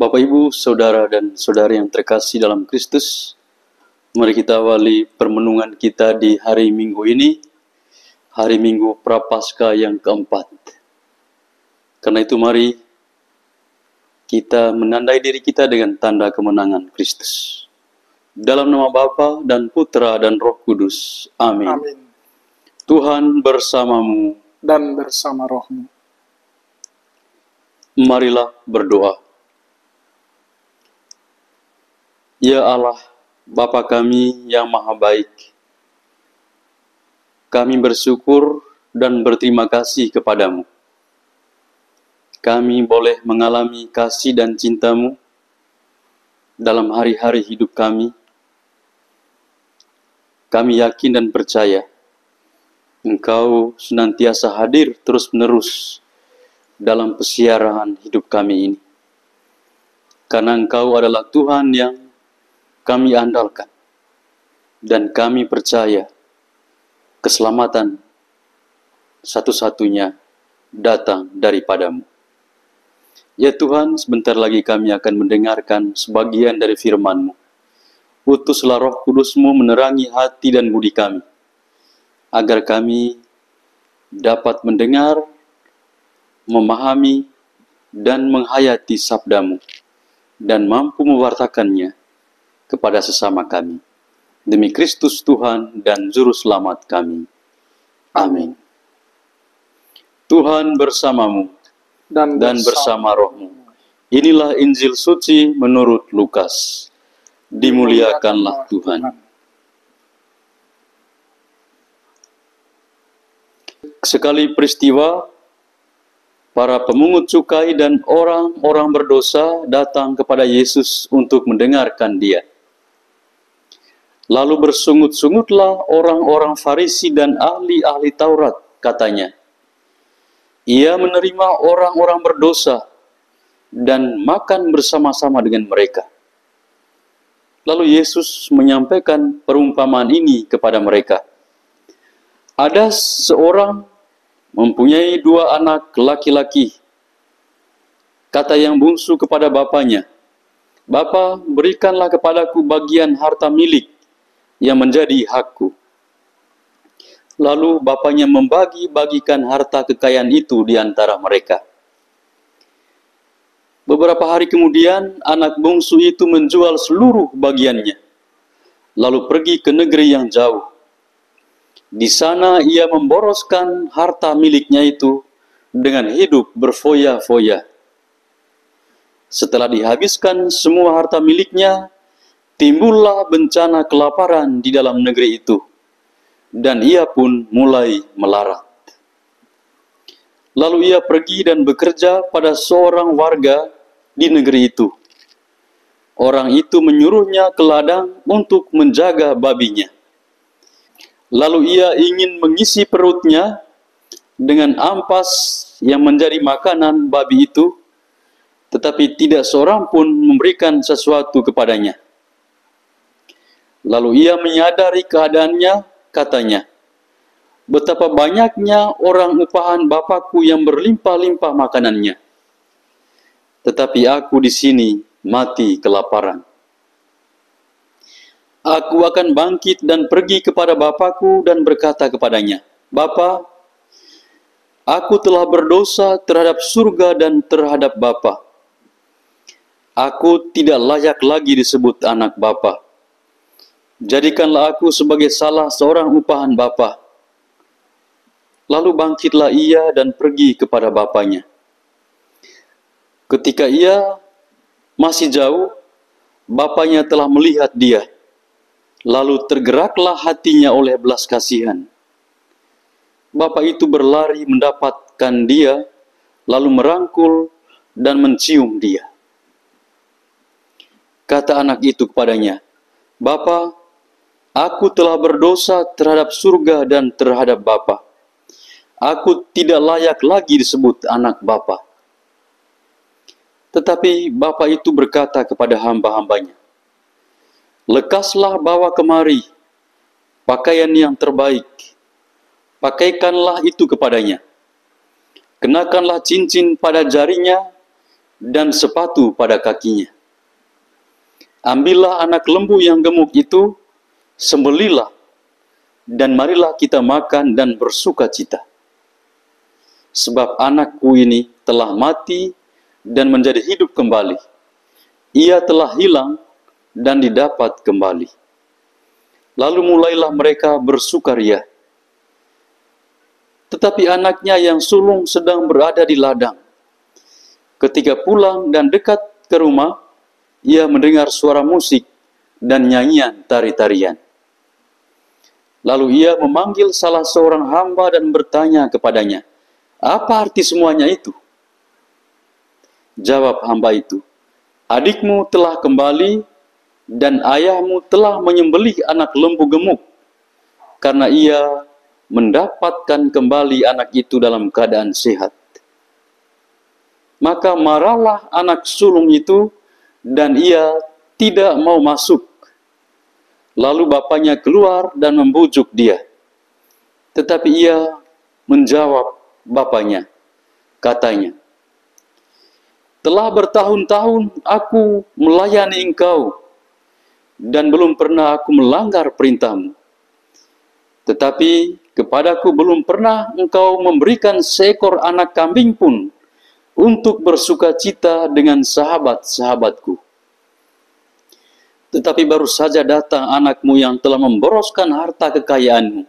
Bapak, Ibu, Saudara dan Saudari yang terkasih dalam Kristus, mari kita awali permenungan kita di hari Minggu ini, hari Minggu Prapaskah yang keempat. Karena itu mari kita menandai diri kita dengan tanda kemenangan Kristus. Dalam nama Bapa dan Putra dan Roh Kudus. Amin. Amin. Tuhan bersamamu. Dan bersama rohmu. Marilah berdoa. Ya Allah, Bapa kami yang maha baik, kami bersyukur dan berterima kasih kepadamu. Kami boleh mengalami kasih dan cintamu dalam hari-hari hidup kami. Kami yakin dan percaya Engkau senantiasa hadir terus-menerus dalam pesiaran hidup kami ini. Karena Engkau adalah Tuhan yang kami andalkan, dan kami percaya keselamatan satu-satunya datang daripadamu. Ya Tuhan, sebentar lagi kami akan mendengarkan sebagian dari firman-Mu. Utuslah Roh Kudus-Mu menerangi hati dan budi kami, agar kami dapat mendengar, memahami, dan menghayati sabda-Mu, dan mampu mewartakannya kepada sesama kami. Demi Kristus Tuhan dan Juru Selamat kami. Amin. Tuhan bersamamu dan bersama rohmu. Inilah Injil suci menurut Lukas. Dimuliakanlah Tuhan. Sekali peristiwa, para pemungut cukai dan orang-orang berdosa datang kepada Yesus untuk mendengarkan Dia. Lalu bersungut-sungutlah orang-orang Farisi dan ahli-ahli Taurat, katanya. Ia menerima orang-orang berdosa dan makan bersama-sama dengan mereka. Lalu Yesus menyampaikan perumpamaan ini kepada mereka. Ada seorang mempunyai 2 anak laki-laki. Kata yang bungsu kepada bapaknya, "Bapa, berikanlah kepadaku bagian harta milik yang menjadi hakku." Lalu bapaknya membagi-bagikan harta kekayaan itu di antara mereka. Beberapa hari kemudian, anak bungsu itu menjual seluruh bagiannya, lalu pergi ke negeri yang jauh. Di sana ia memboroskan harta miliknya itu dengan hidup berfoya-foya. Setelah dihabiskan semua harta miliknya, timbullah bencana kelaparan di dalam negeri itu, dan ia pun mulai melarat. Lalu ia pergi dan bekerja pada seorang warga di negeri itu. Orang itu menyuruhnya ke ladang untuk menjaga babinya. Lalu ia ingin mengisi perutnya dengan ampas yang menjadi makanan babi itu, tetapi tidak seorang pun memberikan sesuatu kepadanya. Lalu ia menyadari keadaannya, katanya, "Betapa banyaknya orang upahan Bapakku yang berlimpah-limpah makanannya, tetapi aku di sini mati kelaparan. Aku akan bangkit dan pergi kepada Bapakku dan berkata kepadanya, Bapa, aku telah berdosa terhadap surga dan terhadap Bapa. Aku tidak layak lagi disebut anak Bapa. Jadikanlah aku sebagai salah seorang upahan Bapa." Lalu bangkitlah ia dan pergi kepada bapaknya. Ketika ia masih jauh, bapaknya telah melihat dia. Lalu tergeraklah hatinya oleh belas kasihan. Bapak itu berlari mendapatkan dia, lalu merangkul dan mencium dia. Kata anak itu kepadanya, "Bapa, aku telah berdosa terhadap surga dan terhadap Bapa. Aku tidak layak lagi disebut anak Bapa." Tetapi Bapa itu berkata kepada hamba-hambanya, "Lekaslah bawa kemari pakaian yang terbaik, pakaikanlah itu kepadanya. Kenakanlah cincin pada jarinya dan sepatu pada kakinya. Ambillah anak lembu yang gemuk itu, sembelihlah, dan marilah kita makan dan bersuka cita. Sebab anakku ini telah mati dan menjadi hidup kembali. Ia telah hilang dan didapat kembali. Lalu mulailah mereka bersukaria. Tetapi anaknya yang sulung sedang berada di ladang. Ketika pulang dan dekat ke rumah, ia mendengar suara musik dan nyanyian tari-tarian. Lalu ia memanggil salah seorang hamba dan bertanya kepadanya, "Apa arti semuanya itu?" Jawab hamba itu, "Adikmu telah kembali dan ayahmu telah menyembelih anak lembu gemuk, karena ia mendapatkan kembali anak itu dalam keadaan sehat." Maka marahlah anak sulung itu dan ia tidak mau masuk. Lalu bapaknya keluar dan membujuk dia. Tetapi ia menjawab bapaknya, katanya, "Telah bertahun-tahun aku melayani engkau, dan belum pernah aku melanggar perintahmu. Tetapi kepadaku belum pernah engkau memberikan seekor anak kambing pun untuk bersuka cita dengan sahabat-sahabatku. Tetapi baru saja datang anakmu yang telah memboroskan harta kekayaanmu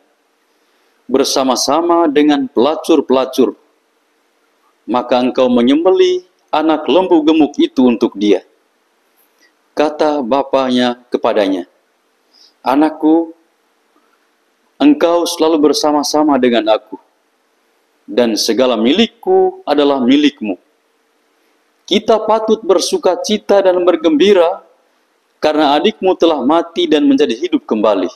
bersama-sama dengan pelacur-pelacur. Maka engkau menyembelih anak lembu gemuk itu untuk dia." Kata bapaknya kepadanya, "Anakku, engkau selalu bersama-sama dengan aku, dan segala milikku adalah milikmu. Kita patut bersuka cita dan bergembira, karena adikmu telah mati dan menjadi hidup kembali.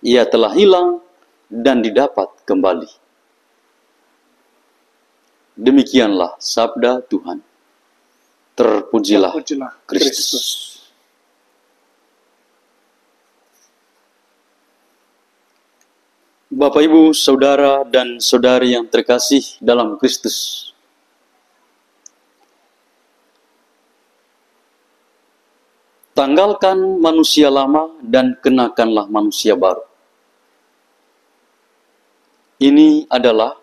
Ia telah hilang dan didapat kembali." Demikianlah sabda Tuhan. Terpujilah Kristus. Bapak, Ibu, Saudara, dan Saudari yang terkasih dalam Kristus. Tanggalkan manusia lama dan kenakanlah manusia baru. Ini adalah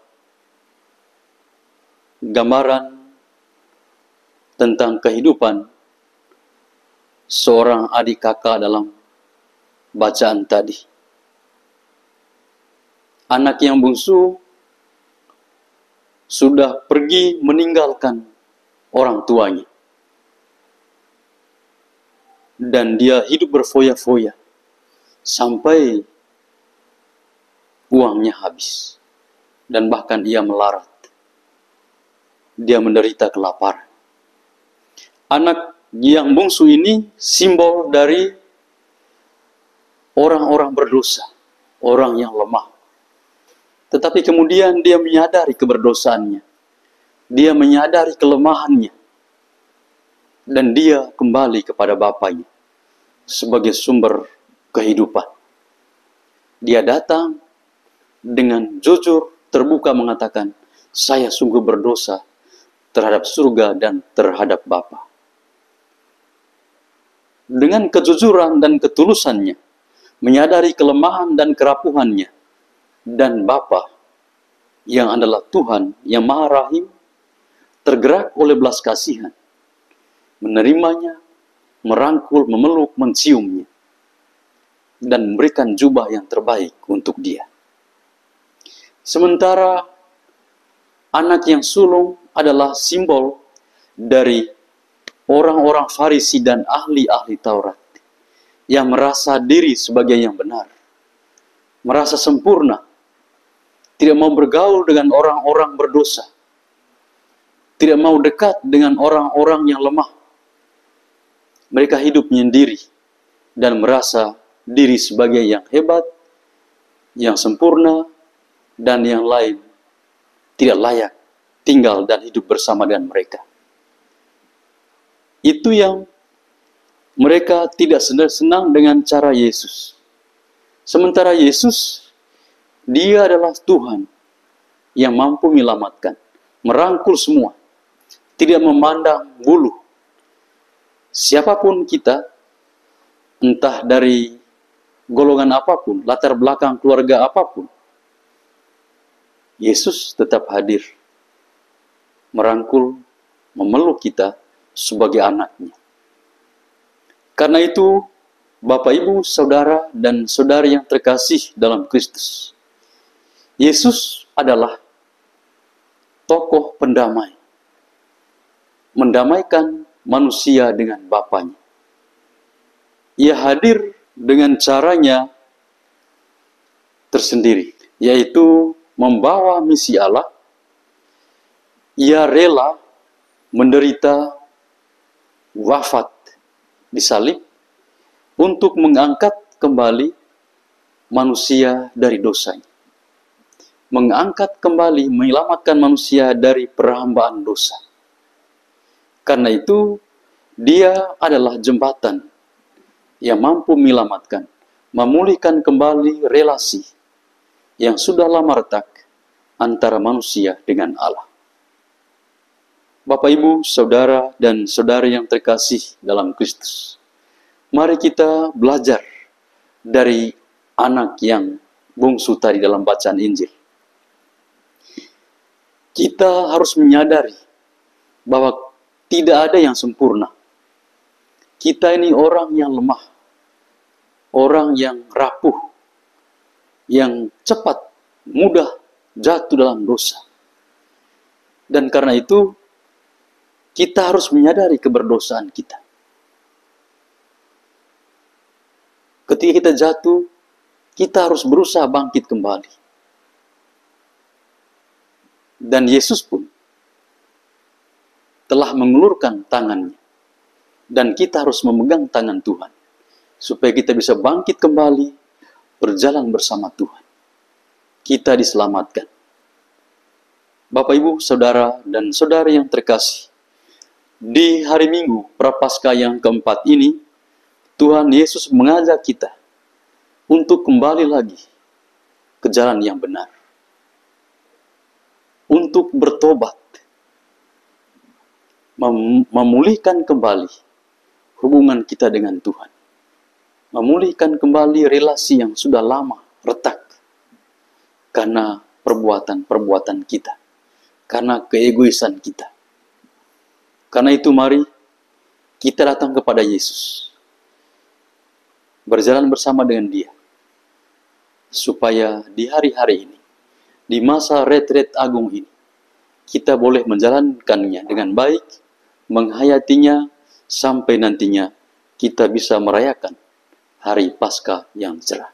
gambaran tentang kehidupan seorang adik kakak dalam bacaan tadi. Anak yang bungsu sudah pergi meninggalkan orang tuanya. Dan dia hidup berfoya-foya sampai uangnya habis. Dan bahkan ia melarat. Dia menderita kelaparan. Anak yang bungsu ini simbol dari orang-orang berdosa, orang yang lemah. Tetapi kemudian dia menyadari keberdosaannya. Dia menyadari kelemahannya. Dan dia kembali kepada bapaknya sebagai sumber kehidupan. Dia datang dengan jujur, terbuka mengatakan, "Saya sungguh berdosa terhadap surga dan terhadap Bapa." Dengan kejujuran dan ketulusannya, menyadari kelemahan dan kerapuhannya, dan Bapa yang adalah Tuhan yang Maha Rahim, tergerak oleh belas kasihan, menerimanya, merangkul, memeluk, menciumnya, dan memberikan jubah yang terbaik untuk dia. Sementara anak yang sulung adalah simbol dari orang-orang Farisi dan ahli-ahli Taurat yang merasa diri sebagai yang benar, merasa sempurna, tidak mau bergaul dengan orang-orang berdosa, tidak mau dekat dengan orang-orang yang lemah. Mereka hidup menyendiri dan merasa diri sebagai yang hebat, yang sempurna, dan yang lain tidak layak tinggal dan hidup bersama dengan mereka. Itu yang mereka tidak senang dengan cara Yesus. Sementara Yesus, dia adalah Tuhan yang mampu menyelamatkan, merangkul semua, tidak memandang bulu. Siapapun kita, entah dari golongan apapun, latar belakang keluarga apapun, Yesus tetap hadir, merangkul, memeluk kita sebagai anaknya. Karena itu, Bapak, Ibu, Saudara, dan Saudari yang terkasih dalam Kristus, Yesus adalah tokoh pendamai, mendamaikan manusia dengan Bapanya. Ia hadir dengan caranya tersendiri, yaitu membawa misi Allah. Ia rela menderita wafat di salib untuk mengangkat kembali manusia dari dosanya. Mengangkat kembali, menyelamatkan manusia dari perhambaan dosa. Karena itu, dia adalah jembatan yang mampu menyelamatkan, memulihkan kembali relasi yang sudah lama retak antara manusia dengan Allah. Bapak, Ibu, Saudara, dan Saudari yang terkasih dalam Kristus, mari kita belajar dari anak yang bungsu tadi dalam bacaan Injil. Kita harus menyadari bahwa tidak ada yang sempurna. Kita ini orang yang lemah, orang yang rapuh, yang cepat, mudah jatuh dalam dosa. Dan karena itu, kita harus menyadari keberdosaan kita. Ketika kita jatuh, kita harus berusaha bangkit kembali. Dan Yesus pun telah mengulurkan tangannya. Dan kita harus memegang tangan Tuhan, supaya kita bisa bangkit kembali, berjalan bersama Tuhan. Kita diselamatkan. Bapak, Ibu, Saudara, dan Saudari yang terkasih, di hari Minggu Prapaskah yang keempat ini, Tuhan Yesus mengajak kita untuk kembali lagi ke jalan yang benar. Untuk bertobat, memulihkan kembali hubungan kita dengan Tuhan. Memulihkan kembali relasi yang sudah lama retak karena perbuatan-perbuatan kita, karena keegoisan kita. Karena itu mari kita datang kepada Yesus, berjalan bersama dengan Dia, supaya di hari-hari ini, di masa retret agung ini, kita boleh menjalankannya dengan baik, menghayatinya, sampai nantinya kita bisa merayakan hari Paskah yang cerah.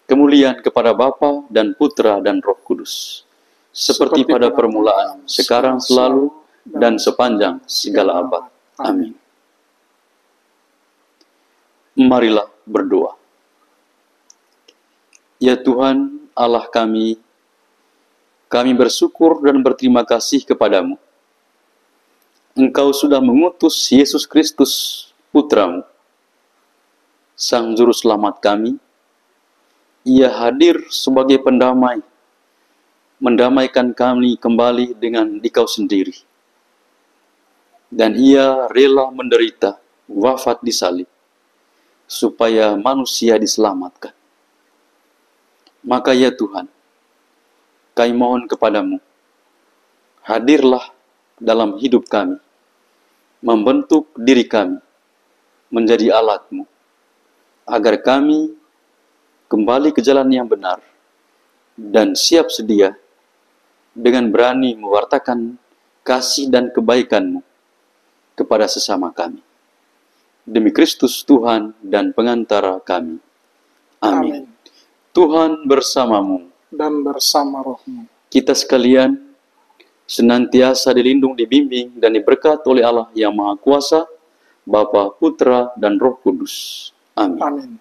Kemuliaan kepada Bapa dan Putra dan Roh Kudus, seperti pada permulaan, sekarang, selalu, dan sepanjang segala abad. Amin. Marilah berdoa. Ya Tuhan, Allah kami bersyukur dan berterima kasih kepadamu. Engkau sudah mengutus Yesus Kristus, Putramu, Sang Juru Selamat kami. Ia hadir sebagai pendamai, mendamaikan kami kembali dengan Dikau sendiri. Dan ia rela menderita, wafat di salib, supaya manusia diselamatkan. Maka ya Tuhan, kami mohon kepadamu, hadirlah dalam hidup kami, membentuk diri kami menjadi alat-Mu, agar kami kembali ke jalan yang benar dan siap sedia dengan berani mewartakan kasih dan kebaikan-Mu kepada sesama kami. Demi Kristus Tuhan dan pengantara kami. Amin. Tuhan bersamamu dan bersama rohmu. Kita sekalian senantiasa dilindung, dibimbing, dan diberkat oleh Allah yang Maha Kuasa, Bapa, Putra, dan Roh Kudus. Amin. Amin.